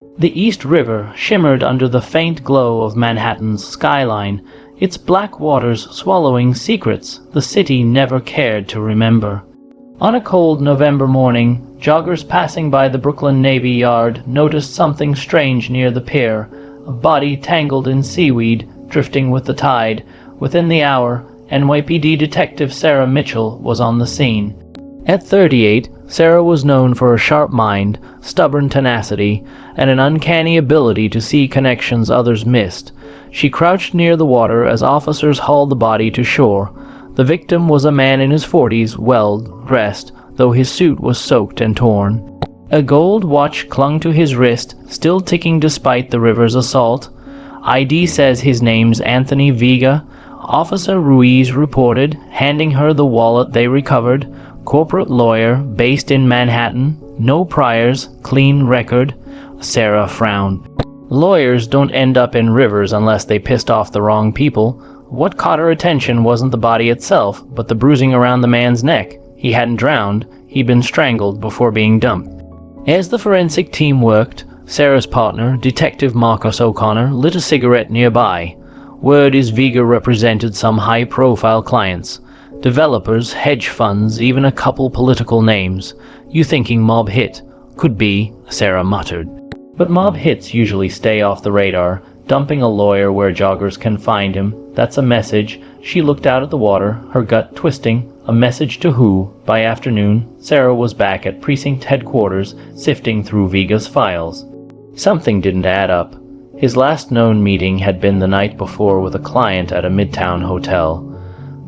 The East River shimmered under the faint glow of Manhattan's skyline, its black waters swallowing secrets the city never cared to remember. On a cold November morning, joggers passing by the Brooklyn Navy Yard noticed something strange near the pier, a body tangled in seaweed, drifting with the tide. Within the hour, NYPD Detective Sarah Mitchell was on the scene. At 38, Sarah was known for a sharp mind, stubborn tenacity, and an uncanny ability to see connections others missed. She crouched near the water as officers hauled the body to shore. The victim was a man in his 40s, well-dressed, though his suit was soaked and torn. A gold watch clung to his wrist, still ticking despite the river's assault. ID says his name's Anthony Vega. Officer Ruiz reported, handing her the wallet they recovered. Corporate lawyer, based in Manhattan. No priors, clean record. Sarah frowned. Lawyers don't end up in rivers unless they pissed off the wrong people. What caught her attention wasn't the body itself, but the bruising around the man's neck. He hadn't drowned, he'd been strangled before being dumped. As the forensic team worked, Sarah's partner, Detective Marcus O'Connor, lit a cigarette nearby. Word is Vega represented some high-profile clients. Developers, hedge funds, even a couple political names. You thinking mob hit? Could be, Sarah muttered. But mob hits usually stay off the radar, dumping a lawyer where joggers can find him. That's a message. She looked out at the water, her gut twisting. A message to who? By afternoon, Sarah was back at precinct headquarters, sifting through Vega's files. Something didn't add up. His last known meeting had been the night before with a client at a midtown hotel.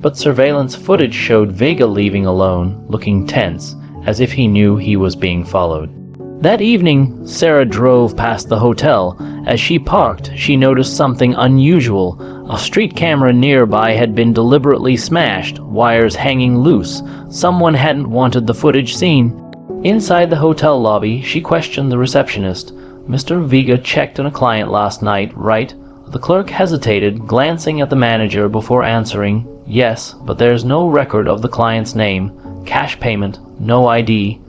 But surveillance footage showed Vega leaving alone, looking tense, as if he knew he was being followed. That evening, Sarah drove past the hotel. As she parked, she noticed something unusual. A street camera nearby had been deliberately smashed, wires hanging loose. Someone hadn't wanted the footage seen. Inside the hotel lobby, she questioned the receptionist. Mr. Vega checked on a client last night, right? The clerk hesitated, glancing at the manager before answering. Yes, but there's no record of the client's name. Cash payment, no ID.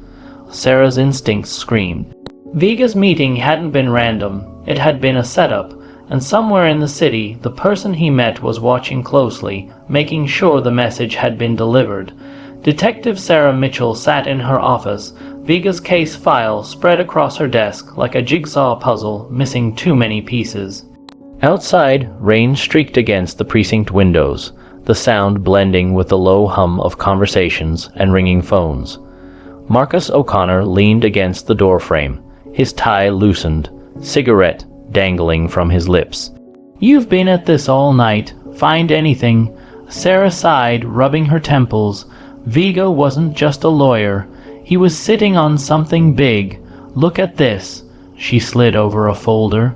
Sarah's instincts screamed. Vega's meeting hadn't been random. It had been a setup, and somewhere in the city, the person he met was watching closely, making sure the message had been delivered. Detective Sarah Mitchell sat in her office, Vega's case file spread across her desk like a jigsaw puzzle, missing too many pieces. Outside, rain streaked against the precinct windows, the sound blending with the low hum of conversations and ringing phones. Marcus O'Connor leaned against the doorframe, his tie loosened, cigarette dangling from his lips. You've been at this all night. Find anything? Sarah sighed, rubbing her temples. Vega wasn't just a lawyer. He was sitting on something big. Look at this. She slid over a folder.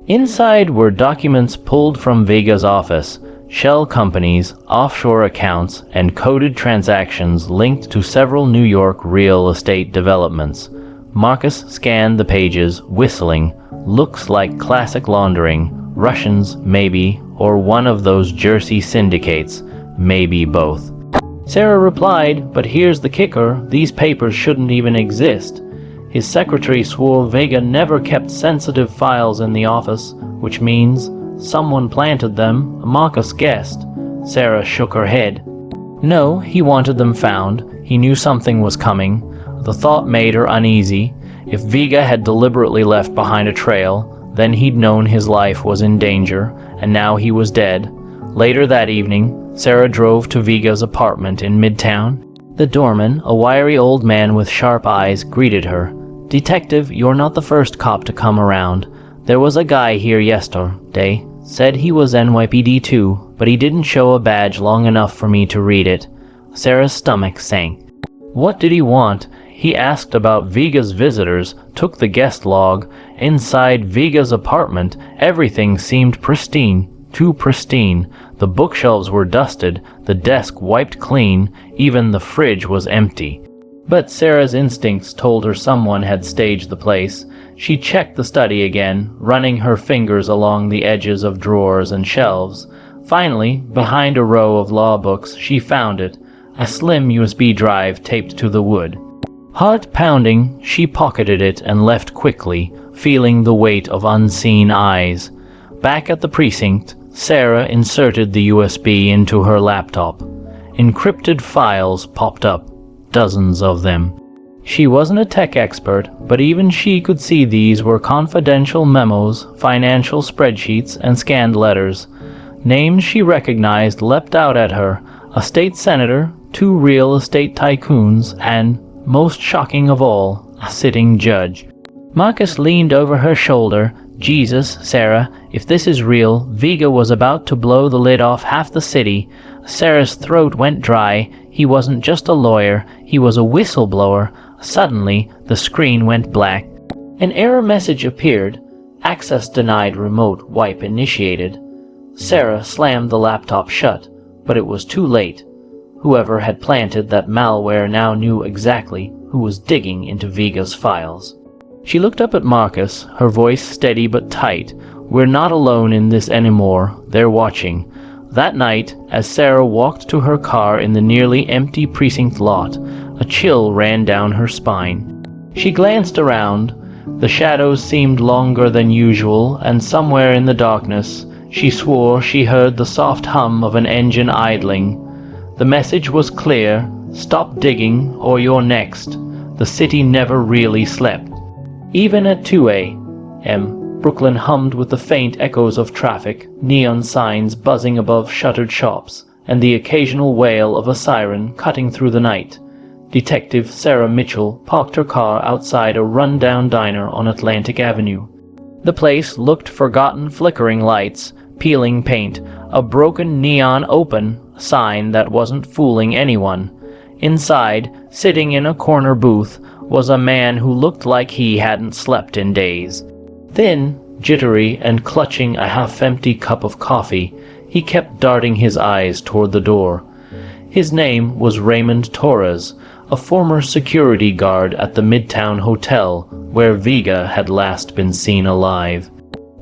Inside were documents pulled from Vega's office. Shell companies, offshore accounts, and coded transactions linked to several New York real estate developments. Marcus scanned the pages, whistling. Looks like classic laundering. Russians, maybe, or one of those Jersey syndicates. Maybe both. Sarah replied, but here's the kicker, these papers shouldn't even exist. His secretary swore Vega never kept sensitive files in the office, which means someone planted them, Marcus guessed. Sarah shook her head. No, he wanted them found. He knew something was coming. The thought made her uneasy. If Vega had deliberately left behind a trail, then he'd known his life was in danger, and now he was dead. Later that evening, Sarah drove to Vega's apartment in Midtown. The doorman, a wiry old man with sharp eyes, greeted her. Detective, you're not the first cop to come around. There was a guy here yesterday. Said he was NYPD too, but he didn't show a badge long enough for me to read it. Sarah's stomach sank. What did he want? He asked about Vega's visitors, took the guest log. Inside Vega's apartment, everything seemed pristine. Too pristine. The bookshelves were dusted, the desk wiped clean, even the fridge was empty. But Sarah's instincts told her someone had staged the place. She checked the study again, running her fingers along the edges of drawers and shelves. Finally, behind a row of law books, she found it, a slim USB drive taped to the wood. Heart pounding, she pocketed it and left quickly, feeling the weight of unseen eyes. Back at the precinct, Sarah inserted the USB into her laptop. Encrypted files popped up, dozens of them. She wasn't a tech expert, but even she could see these were confidential memos, financial spreadsheets, and scanned letters. Names she recognized leapt out at her: a state senator, 2 real estate tycoons, and, most shocking of all, a sitting judge. Marcus leaned over her shoulder. Jesus, Sarah, if this is real, Vega was about to blow the lid off half the city. Sarah's throat went dry. He wasn't just a lawyer, he was a whistleblower. Suddenly, the screen went black. An error message appeared. Access denied, remote wipe initiated. Sarah slammed the laptop shut, but it was too late. Whoever had planted that malware now knew exactly who was digging into Vega's files. She looked up at Marcus, her voice steady but tight. We're not alone in this anymore. They're watching. That night, as Sarah walked to her car in the nearly empty precinct lot, a chill ran down her spine. She glanced around. The shadows seemed longer than usual, and somewhere in the darkness, she swore she heard the soft hum of an engine idling. The message was clear: stop digging, or you're next. The city never really slept. Even at 2 a.m., Brooklyn hummed with the faint echoes of traffic, neon signs buzzing above shuttered shops, and the occasional wail of a siren cutting through the night. Detective Sarah Mitchell parked her car outside a run-down diner on Atlantic Avenue. The place looked forgotten: flickering lights, peeling paint, a broken neon open sign that wasn't fooling anyone. Inside, sitting in a corner booth, was a man who looked like he hadn't slept in days. Thin, jittery, and clutching a half-empty cup of coffee, he kept darting his eyes toward the door. His name was Raymond Torres, a former security guard at the Midtown Hotel, where Vega had last been seen alive.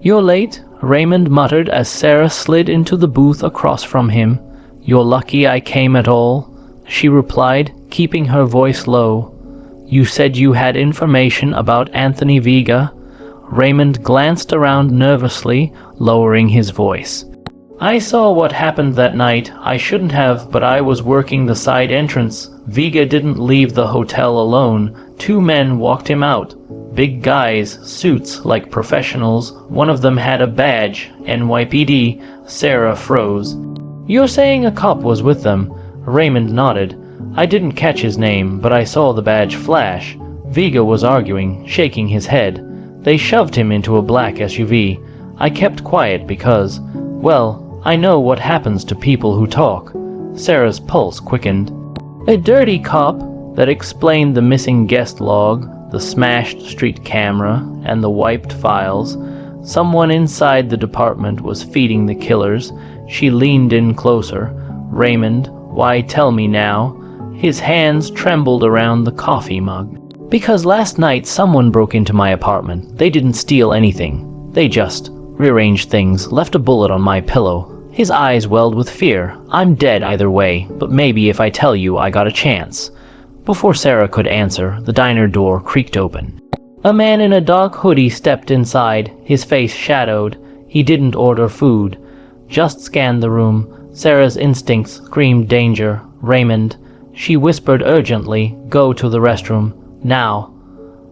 "You're late," Raymond muttered as Sarah slid into the booth across from him. "You're lucky I came at all," she replied, keeping her voice low. "You said you had information about Anthony Vega?" Raymond glanced around nervously, lowering his voice. "I saw what happened that night. I shouldn't have, but I was working the side entrance. Vega didn't leave the hotel alone. 2 men walked him out. Big guys, suits like professionals. One of them had a badge, NYPD. Sarah froze. "You're saying a cop was with them?" Raymond nodded. "I didn't catch his name, but I saw the badge flash. Vega was arguing, shaking his head. They shoved him into a black SUV. I kept quiet because, well, I know what happens to people who talk." Sarah's pulse quickened. "A dirty cop." That explained the missing guest log, the smashed street camera, and the wiped files. Someone inside the department was feeding the killers. She leaned in closer. "Raymond, why tell me now?" His hands trembled around the coffee mug. "Because last night someone broke into my apartment. They didn't steal anything. They just rearranged things, left a bullet on my pillow." His eyes welled with fear. "I'm dead either way, but maybe if I tell you I got a chance." Before Sarah could answer, the diner door creaked open. A man in a dark hoodie stepped inside, his face shadowed. He didn't order food, just scanned the room. Sarah's instincts screamed danger. "Raymond," she whispered urgently, "go to the restroom. Now."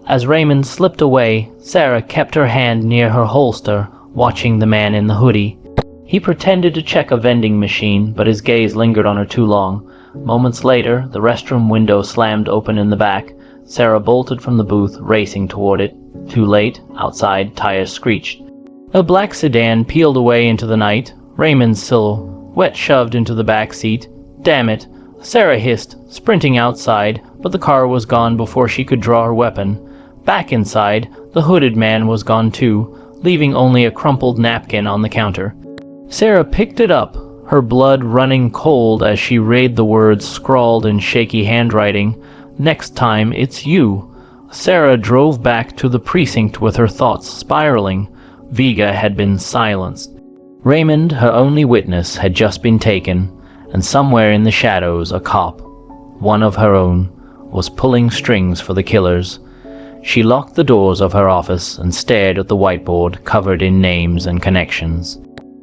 As Raymond slipped away, Sarah kept her hand near her holster, watching the man in the hoodie. He pretended to check a vending machine, but his gaze lingered on her too long. Moments later, the restroom window slammed open in the back. Sarah bolted from the booth, racing toward it. Too late. Outside, tires screeched. A black sedan peeled away into the night. Raymond's silhouette shoved into the back seat. "Damn it," Sarah hissed, sprinting outside, but the car was gone before she could draw her weapon. Back inside, the hooded man was gone too, leaving only a crumpled napkin on the counter. Sarah picked it up, her blood running cold as she read the words scrawled in shaky handwriting. "Next time, it's you." Sarah drove back to the precinct with her thoughts spiraling. Vega had been silenced. Raymond, her only witness, had just been taken, and somewhere in the shadows a cop, one of her own, was pulling strings for the killers. She locked the doors of her office and stared at the whiteboard covered in names and connections.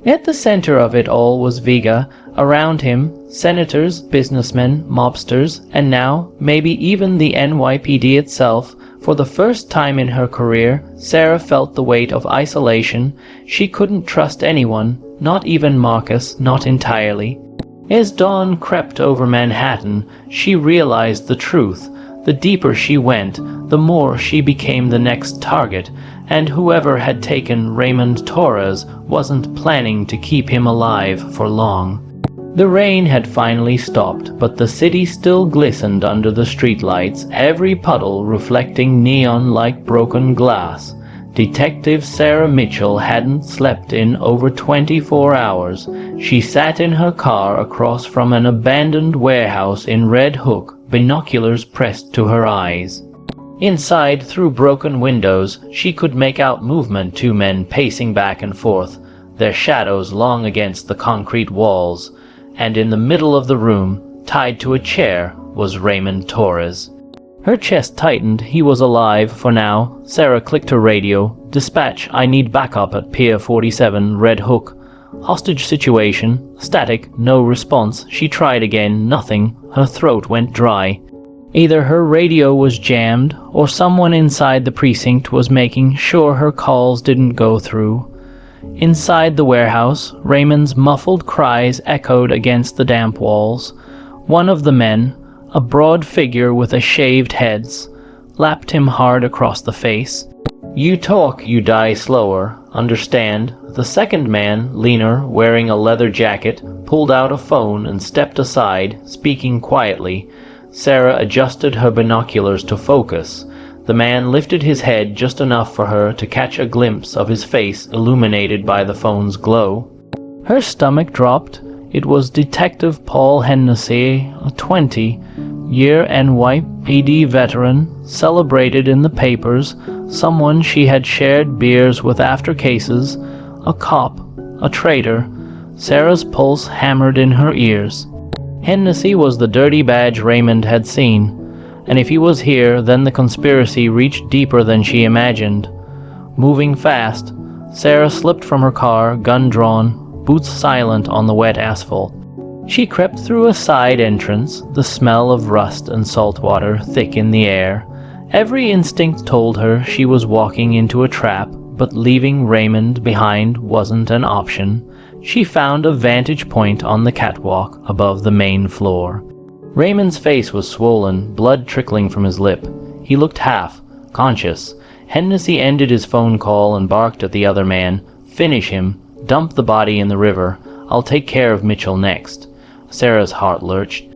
At the center of it all was Vega. Around him, senators, businessmen, mobsters, and now, maybe even the NYPD itself. For the first time in her career, Sarah felt the weight of isolation. She couldn't trust anyone, not even Marcus, not entirely. As dawn crept over Manhattan, she realized the truth. The deeper she went, the more she became the next target, and whoever had taken Raymond Torres wasn't planning to keep him alive for long. The rain had finally stopped, but the city still glistened under the streetlights, every puddle reflecting neon-like broken glass. Detective Sarah Mitchell hadn't slept in over 24 hours. She sat in her car across from an abandoned warehouse in Red Hook, binoculars pressed to her eyes. Inside, through broken windows, she could make out movement, two men pacing back and forth, their shadows long against the concrete walls. And in the middle of the room, tied to a chair, was Raymond Torres. Her chest tightened. He was alive for now. Sarah clicked her radio. "Dispatch, I need backup at Pier 47, Red Hook." Hostage situation. Static, no response. She tried again, nothing. Her throat went dry. Either her radio was jammed, or someone inside the precinct was making sure her calls didn't go through. Inside the warehouse, Raymond's muffled cries echoed against the damp walls. One of the men, a broad figure with a shaved head, lapped him hard across the face. "You talk, you die slower. Understand?" The second man, leaner, wearing a leather jacket, pulled out a phone and stepped aside, speaking quietly. Sarah adjusted her binoculars to focus. The man lifted his head just enough for her to catch a glimpse of his face illuminated by the phone's glow. Her stomach dropped. It was Detective Paul Hennessy, a 20-year NYPD veteran, celebrated in the papers, someone she had shared beers with after cases, a cop, a traitor. Sarah's pulse hammered in her ears. Hennessy was the dirty badge Raymond had seen. And if he was here, then the conspiracy reached deeper than she imagined. Moving fast, Sarah slipped from her car, gun drawn, boots silent on the wet asphalt. She crept through a side entrance, the smell of rust and salt water thick in the air. Every instinct told her she was walking into a trap, but leaving Raymond behind wasn't an option. She found a vantage point on the catwalk above the main floor. Raymond's face was swollen, blood trickling from his lip. He looked half conscious. Hennessy ended his phone call and barked at the other man. "Finish him. Dump the body in the river. I'll take care of Mitchell next." Sarah's heart lurched.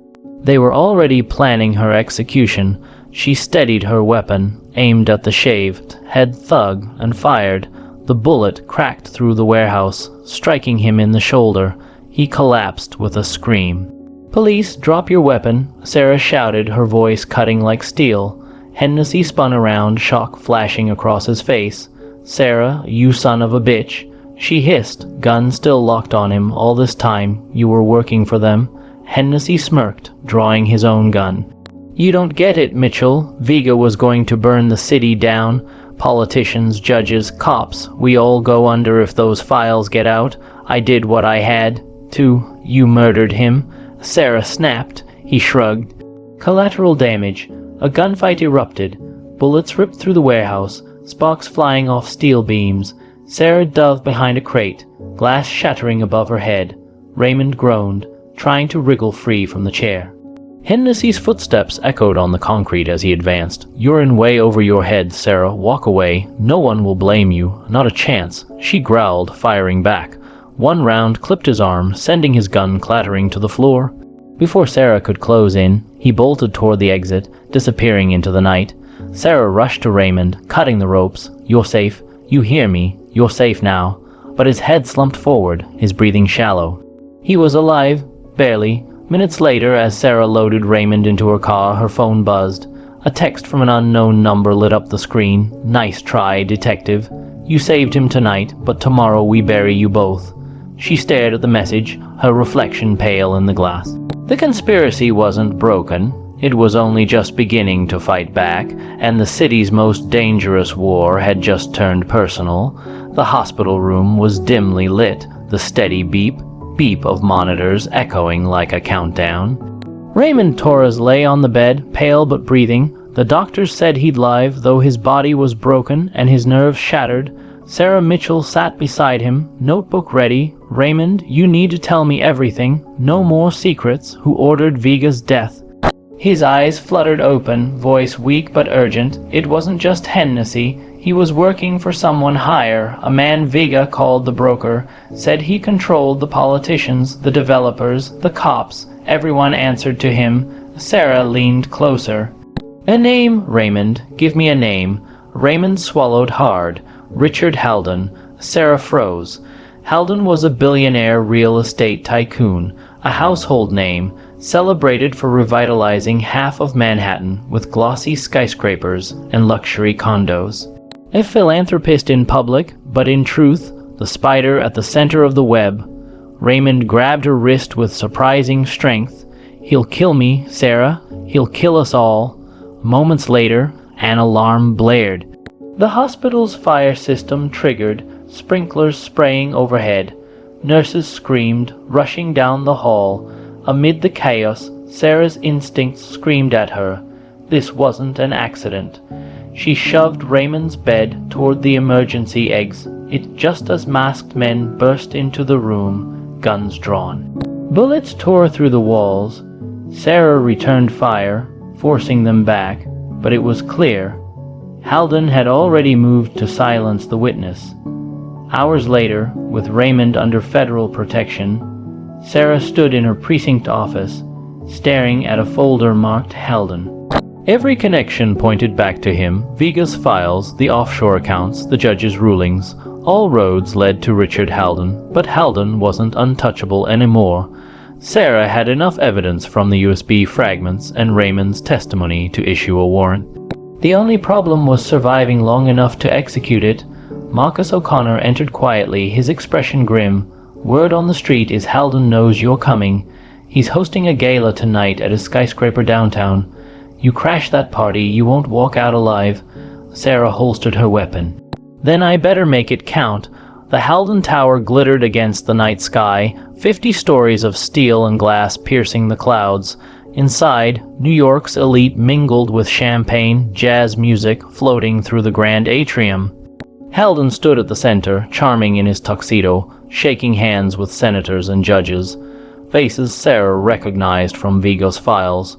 They were already planning her execution. She steadied her weapon, aimed at the shaved head thug, and fired. The bullet cracked through the warehouse, striking him in the shoulder. He collapsed with a scream. "Police, drop your weapon," Sarah shouted, her voice cutting like steel. Hennessy spun around, shock flashing across his face. "Sarah, you son of a bitch," she hissed, gun still locked on him. "All this time, you were working for them." Hennessy smirked, drawing his own gun. "You don't get it, Mitchell. Vega was going to burn the city down. Politicians, judges, cops, we all go under if those files get out. I did what I had to. You murdered him." Sarah snapped. He shrugged. Collateral damage. A gunfight erupted. Bullets ripped through the warehouse, sparks flying off steel beams. Sarah dove behind a crate, glass shattering above her head. Raymond groaned, trying to wriggle free from the chair. Hennessy's footsteps echoed on the concrete as he advanced. "You're in way over your head, Sarah. Walk away. No one will blame you. Not a chance," she growled, firing back. One round clipped his arm, sending his gun clattering to the floor. Before Sarah could close in, he bolted toward the exit, disappearing into the night. Sarah rushed to Raymond, cutting the ropes. "You're safe. You hear me. You're safe now." But his head slumped forward, his breathing shallow. He was alive, barely. Minutes later, as Sarah loaded Raymond into her car, her phone buzzed. A text from an unknown number lit up the screen. "Nice try, detective. You saved him tonight, but tomorrow we bury you both." She stared at the message, her reflection pale in the glass. The conspiracy wasn't broken. It was only just beginning to fight back, and the city's most dangerous war had just turned personal. The hospital room was dimly lit, the steady beep, beep of monitors echoing like a countdown. Raymond Torres lay on the bed, pale but breathing. The doctors said he'd live, though his body was broken and his nerves shattered. Sarah Mitchell sat beside him, notebook ready. "Raymond, you need to tell me everything. No more secrets. Who ordered Viga's death?" His eyes fluttered open, voice weak but urgent. It wasn't just Hennessy. He was working for someone higher, a man Viga called the broker. Said he controlled the politicians, the developers, the cops. Everyone answered to him. Sarah leaned closer. "A name, Raymond. Give me a name." Raymond swallowed hard. Richard Haldon. Sarah froze. Haldon was a billionaire real estate tycoon, a household name, celebrated for revitalizing half of Manhattan with glossy skyscrapers and luxury condos. A philanthropist in public, but in truth, the spider at the center of the web. Raymond grabbed her wrist with surprising strength. "He'll kill me, Sarah. He'll kill us all." Moments later, an alarm blared. The hospital's fire system triggered, sprinklers spraying overhead. Nurses screamed, rushing down the hall. Amid the chaos, Sarah's instincts screamed at her. This wasn't an accident. She shoved Raymond's bed toward the emergency exit just as masked men burst into the room, guns drawn. Bullets tore through the walls. Sarah returned fire, forcing them back, but it was clear. Haldon had already moved to silence the witness. Hours later, with Raymond under federal protection, Sarah stood in her precinct office, staring at a folder marked Haldon. Every connection pointed back to him: Viga's files, the offshore accounts, the judge's rulings. All roads led to Richard Haldon, but Haldon wasn't untouchable anymore. Sarah had enough evidence from the USB fragments and Raymond's testimony to issue a warrant. The only problem was surviving long enough to execute it. Marcus O'Connor entered quietly, his expression grim. "Word on the street is Haldon knows you're coming. He's hosting a gala tonight at a skyscraper downtown. You crash that party, you won't walk out alive." Sarah holstered her weapon. "Then I better make it count." The Haldon Tower glittered against the night sky, 50 stories of steel and glass piercing the clouds. Inside, New York's elite mingled with champagne, jazz music floating through the grand atrium. Haldon stood at the center, charming in his tuxedo, shaking hands with senators and judges. Faces Sarah recognized from Viga's files.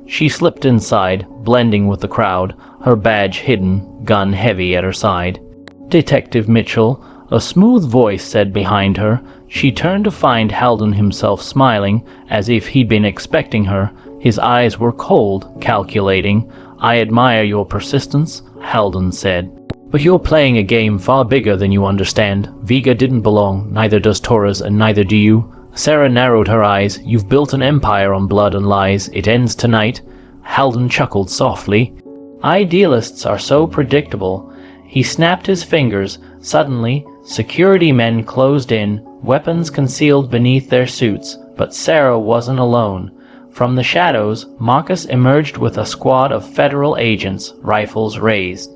She slipped inside, blending with the crowd, her badge hidden, gun heavy at her side. "Detective Mitchell," a smooth voice said behind her. She turned to find Haldon himself smiling, as if he'd been expecting her. His eyes were cold, calculating. "I admire your persistence," Haldon said. "But you're playing a game far bigger than you understand. Viga didn't belong, neither does Torres, and neither do you." Sarah narrowed her eyes. "You've built an empire on blood and lies. It ends tonight." Haldon chuckled softly. "Idealists are so predictable." He snapped his fingers. Suddenly, security men closed in, weapons concealed beneath their suits. But Sarah wasn't alone. From the shadows, Marcus emerged with a squad of federal agents, rifles raised.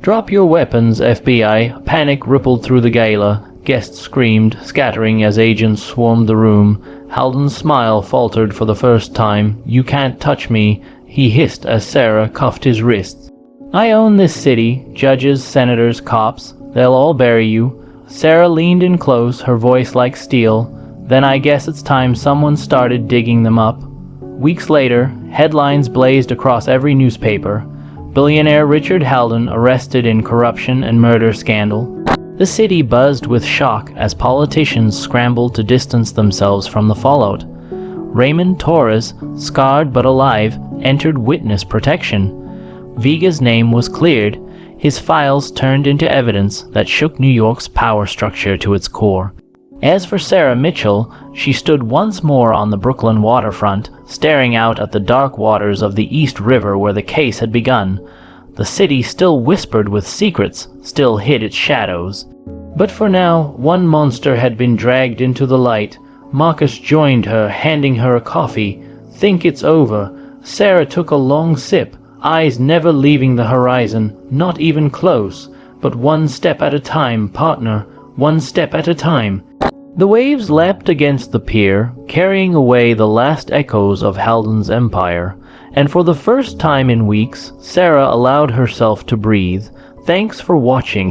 "Drop your weapons, FBI." Panic rippled through the gala. Guests screamed, scattering as agents swarmed the room. Haldon's smile faltered for the first time. "You can't touch me," he hissed as Sarah cuffed his wrists. "I own this city. Judges, senators, cops. They'll all bury you." Sarah leaned in close, her voice like steel. "Then I guess it's time someone started digging them up." Weeks later, headlines blazed across every newspaper. Billionaire Richard Haldon arrested in corruption and murder scandal. The city buzzed with shock as politicians scrambled to distance themselves from the fallout. Raymond Torres, scarred but alive, entered witness protection. Viga's name was cleared, his files turned into evidence that shook New York's power structure to its core. As for Sarah Mitchell, she stood once more on the Brooklyn waterfront, staring out at the dark waters of the East River where the case had begun. The city still whispered with secrets, still hid its shadows. But for now, one monster had been dragged into the light. Marcus joined her, handing her a coffee. "Think it's over." Sarah took a long sip, eyes never leaving the horizon, not even close, but one step at a time, partner, one step at a time. The waves lapped against the pier, carrying away the last echoes of Halden's empire, and for the first time in weeks, Sarah allowed herself to breathe. Thanks for watching.